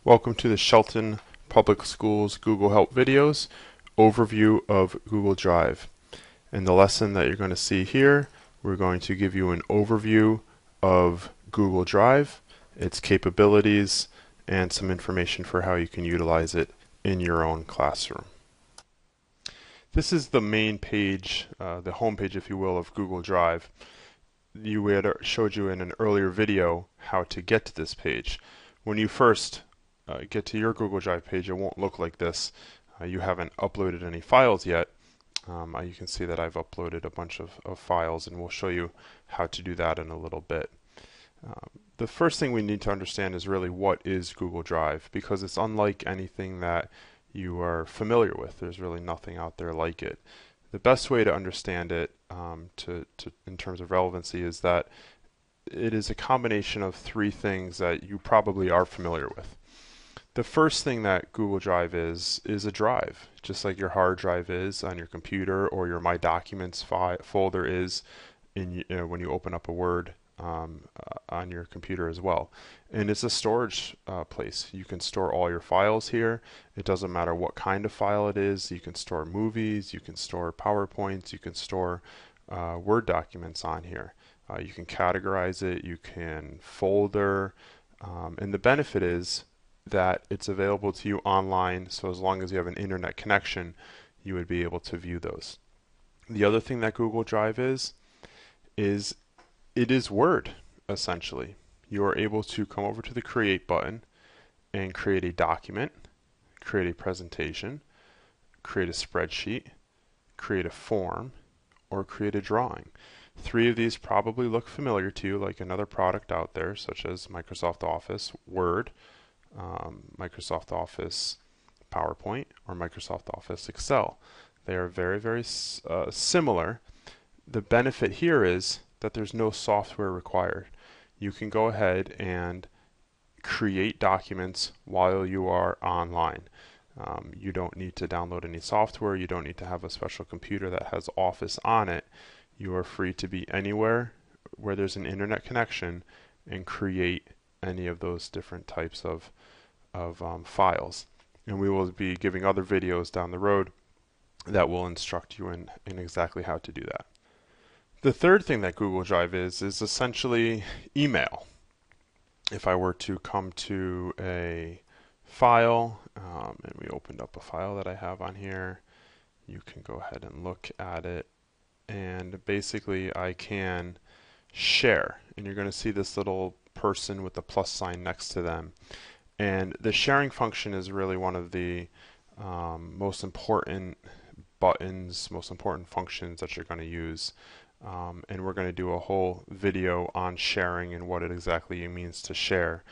Welcome to the Shelton Public Schools Google Help videos overview of Google Drive. In the lesson that you're going to see here, we're going to give you an overview of Google Drive, its capabilities, and some information for how you can utilize it in your own classroom. This is the main page, the home page, if you will, of Google Drive. We had showed you in an earlier video how to get to this page. When you first get to your Google Drive page, it won't look like this. You haven't uploaded any files yet. You can see that I've uploaded a bunch of files, and we'll show you how to do that in a little bit. The first thing we need to understand is really what is Google Drive, because it's unlike anything that you are familiar with. There's really nothing out there like it. The best way to understand it in terms of relevancy is that it is a combination of three things that you probably are familiar with. The first thing that Google Drive is a drive, just like your hard drive is on your computer, or your My Documents folder is when you open up a Word on your computer as well. And it's a storage place. You can store all your files here. It doesn't matter what kind of file it is. You can store movies, you can store PowerPoints, you can store Word documents on here. You can categorize it, you can folder, and the benefit is that it's available to you online, so as long as you have an internet connection, you would be able to view those. The other thing that Google Drive is it is Word, essentially. You are able to come over to the Create button and create a document, create a presentation, create a spreadsheet, create a form, or create a drawing. Three of these probably look familiar to you, like another product out there, such as Microsoft Office, Word, Microsoft Office PowerPoint, or Microsoft Office Excel. They are very similar. The benefit here is that there's no software required. You can go ahead and create documents while you are online. You don't need to download any software. You don't need to have a special computer that has Office on it. You are free to be anywhere where there's an internet connection and create any of those different types of files. And we will be giving other videos down the road that will instruct you in exactly how to do that. The third thing that Google Drive is essentially email. If I were to come to a file, and we opened up a file that I have on here, you can go ahead and look at it, and basically I can share, and you're going to see this little person with the plus sign next to them. And the sharing function is really one of the most important buttons, most important functions that you're going to use. And we're going to do a whole video on sharing and what it exactly means to share.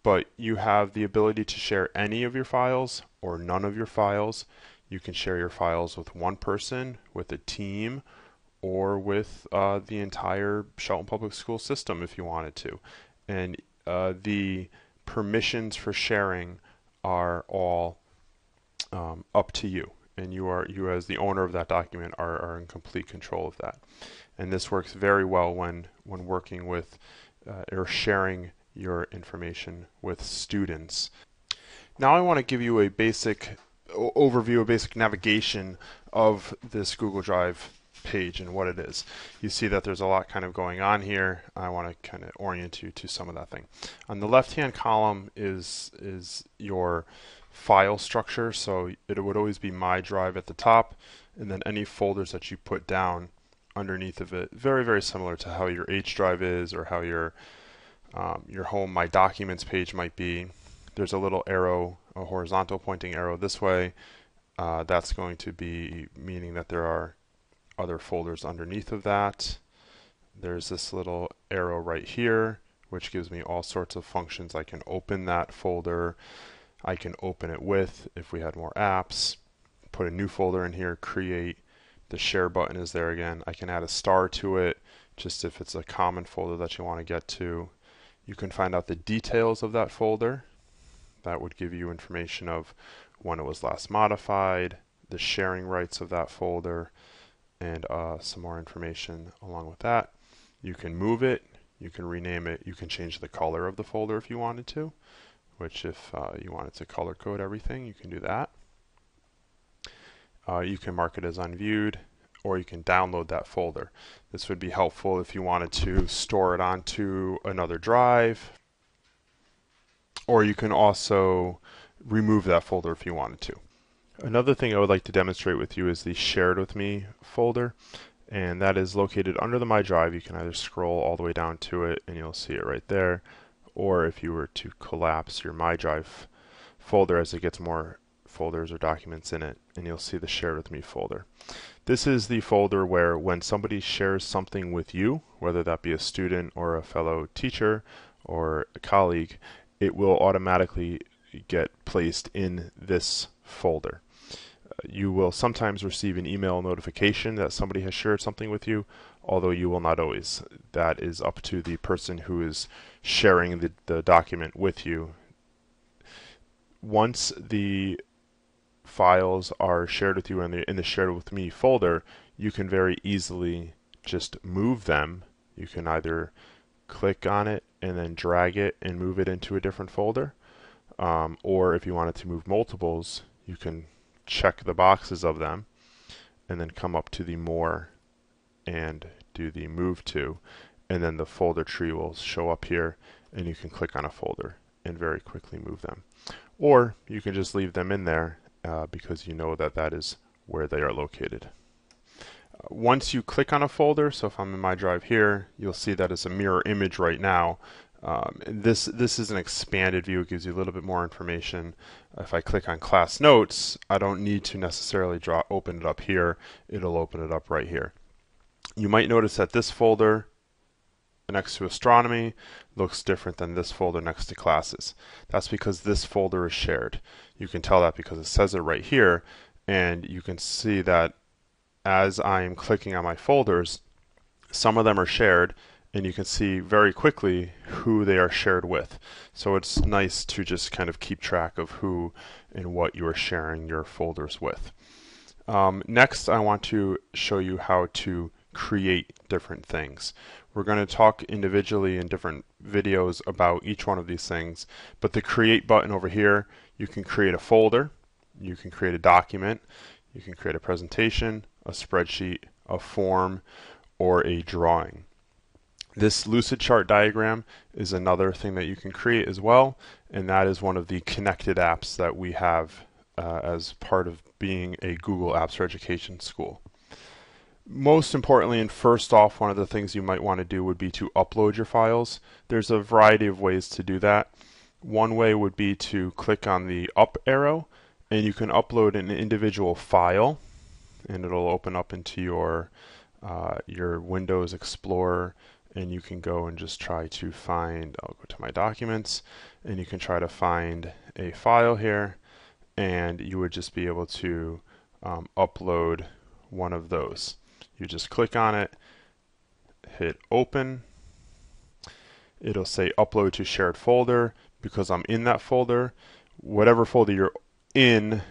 But you have the ability to share any of your files or none of your files. You can share your files with one person, with a team, or with the entire Shelton Public School system if you wanted to. And the permissions for sharing are all up to you, and you as the owner of that document are in complete control of that. And this works very well when working with or sharing your information with students. Now I want to give you a basic overview, a basic navigation of this Google Drive page and what it is. You see that there's a lot kind of going on here. I want to kind of orient you to some of that thing. On the left hand column is your file structure, so it would always be My Drive at the top, and then any folders that you put down underneath of it, very similar to how your H drive is, or how your home My Documents page might be. There's a little arrow, a horizontal pointing arrow this way. That's going to be meaning that there are other folders underneath of that. There's this little arrow right here, which gives me all sorts of functions. I can open that folder. I can open it with, if we had more apps, put a new folder in here, create. The share button is there again. I can add a star to it, just if it's a common folder that you want to get to. You can find out the details of that folder. That would give you information of when it was last modified, the sharing rights of that folder, and some more information along with that. You can move it, you can rename it, you can change the color of the folder if you wanted to, which if you wanted to color code everything, you can do that. You can mark it as unviewed, or you can download that folder. This would be helpful if you wanted to store it onto another drive, or you can also remove that folder if you wanted to. Another thing I would like to demonstrate with you is the Shared With Me folder, and that is located under the My Drive. You can either scroll all the way down to it and you'll see it right there, or if you were to collapse your My Drive folder as it gets more folders or documents in it, and you'll see the Shared With Me folder. This is the folder where when somebody shares something with you, whether that be a student or a fellow teacher or a colleague, it will automatically get placed in this folder. You will sometimes receive an email notification that somebody has shared something with you, although you will not always. That is up to the person who is sharing the document with you. Once the files are shared with you in the Shared With Me folder, you can very easily just move them. You can either click on it and then drag it and move it into a different folder, or if you wanted to move multiples, you can check the boxes of them and then come up to the More and do the Move To, and then the folder tree will show up here and you can click on a folder and very quickly move them. Or you can just leave them in there because you know that that is where they are located. Once you click on a folder, so if I'm in My Drive here, you'll see that it's a mirror image right now. This is an expanded view. It gives you a little bit more information. If I click on Class Notes, I don't need to necessarily open it up here. It'll open it up right here. You might notice that this folder next to Astronomy looks different than this folder next to Classes. That's because this folder is shared. You can tell that because it says it right here, and you can see that as I am clicking on my folders, some of them are shared, and you can see very quickly who they are shared with. So it's nice to just kind of keep track of who and what you are sharing your folders with. Next, I want to show you how to create different things. We're going to talk individually in different videos about each one of these things, but the Create button over here, you can create a folder, you can create a document, you can create a presentation, a spreadsheet, a form, or a drawing. This lucid chart diagram is another thing that you can create as well, and that is one of the connected apps that we have as part of being a Google Apps for Education school. Most importantly, and first off, one of the things you might want to do would be to upload your files. There's a variety of ways to do that. One way would be to click on the up arrow, and you can upload an individual file, and it'll open up into your Windows Explorer, and you can go and just try to find, I'll go to my documents, and you can try to find a file here, and you would just be able to upload one of those. You just click on it, hit open, it'll say upload to shared folder. Because I'm in that folder, whatever folder you're in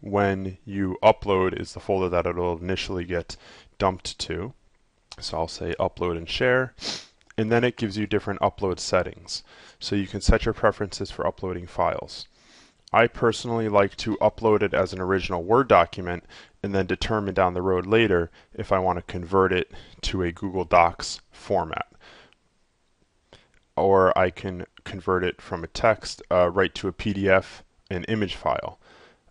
when you upload is the folder that it'll initially get dumped to. So I'll say upload and share, and then it gives you different upload settings. So you can set your preferences for uploading files. I personally like to upload it as an original Word document and then determine down the road later if I want to convert it to a Google Docs format. Or I can convert it from a text right to a PDF and image file.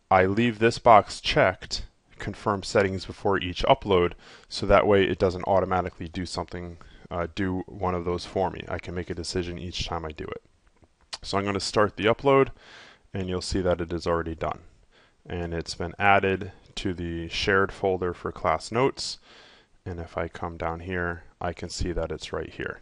I leave this box checked, confirm settings before each upload, so that way it doesn't automatically do one of those for me. I can make a decision each time I do it. So I'm going to start the upload, and you'll see that it is already done. And it's been added to the shared folder for class notes. And if I come down here, I can see that it's right here.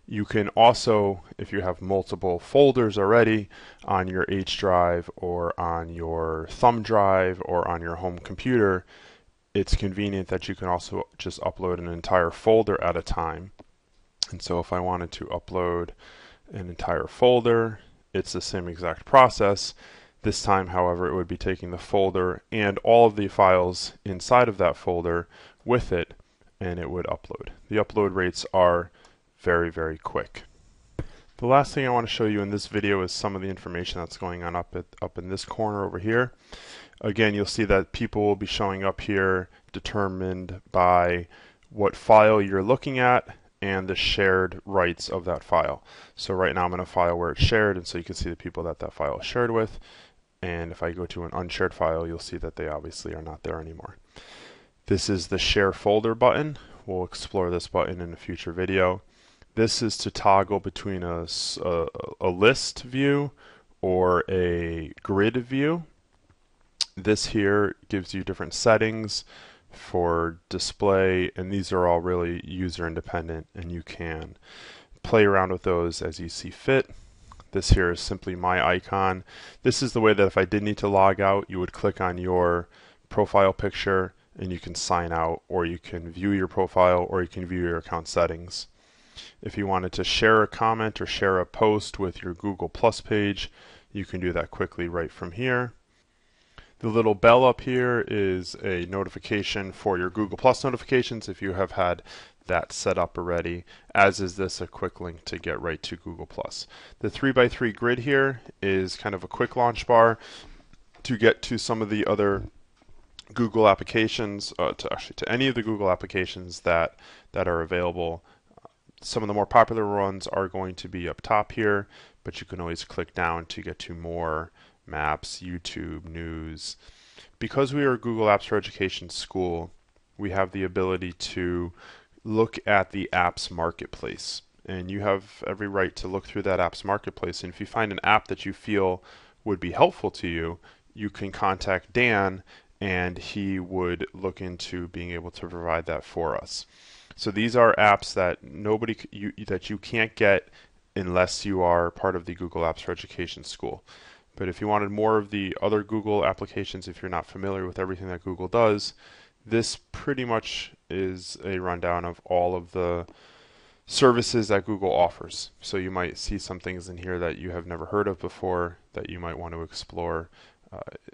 You can also, if you have multiple folders already on your H drive or on your thumb drive or on your home computer, it's convenient that you can also just upload an entire folder at a time. And so if I wanted to upload an entire folder, it's the same exact process. This time, however, it would be taking the folder and all of the files inside of that folder with it, and it would upload. The upload rates are very, very quick. The last thing I want to show you in this video is some of the information that's going on up in this corner over here. Again, you'll see that people will be showing up here determined by what file you're looking at and the shared rights of that file. So right now I'm in a file where it's shared, and so you can see the people that that file is shared with. And if I go to an unshared file, you'll see that they obviously are not there anymore. This is the share folder button. We'll explore this button in a future video. This is to toggle between a list view or a grid view. This here gives you different settings for display, and these are all really user independent, and you can play around with those as you see fit. This here is simply my icon. This is the way that if I did need to log out, you would click on your profile picture and you can sign out, or you can view your profile, or you can view your account settings. If you wanted to share a comment or share a post with your Google Plus page, you can do that quickly right from here. The little bell up here is a notification for your Google Plus notifications if you have had that set up already, as is this a quick link to get right to Google Plus. The 3x3 grid here is kind of a quick launch bar to get to some of the other Google applications, to any of the Google applications that are available. Some of the more popular ones are going to be up top here, but you can always click down to get to more: Maps, YouTube, News. Because we are a Google Apps for Education school, we have the ability to look at the apps marketplace, and you have every right to look through that apps marketplace. And if you find an app that you feel would be helpful to you, you can contact Dan and he would look into being able to provide that for us. So these are apps that that you can't get unless you are part of the Google Apps for Education school. But if you wanted more of the other Google applications, if you're not familiar with everything that Google does, this pretty much is a rundown of all of the services that Google offers. So you might see some things in here that you have never heard of before that you might want to explore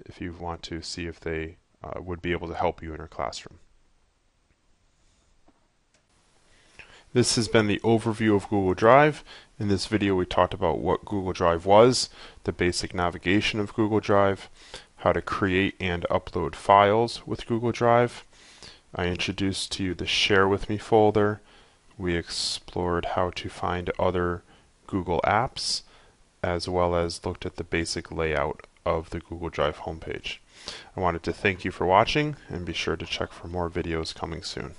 if you want to see if they would be able to help you in your classroom. This has been the overview of Google Drive. In this video we talked about what Google Drive was, the basic navigation of Google Drive, how to create and upload files with Google Drive. I introduced to you the Share With Me folder. We explored how to find other Google apps, as well as looked at the basic layout of the Google Drive homepage. I wanted to thank you for watching, and be sure to check for more videos coming soon.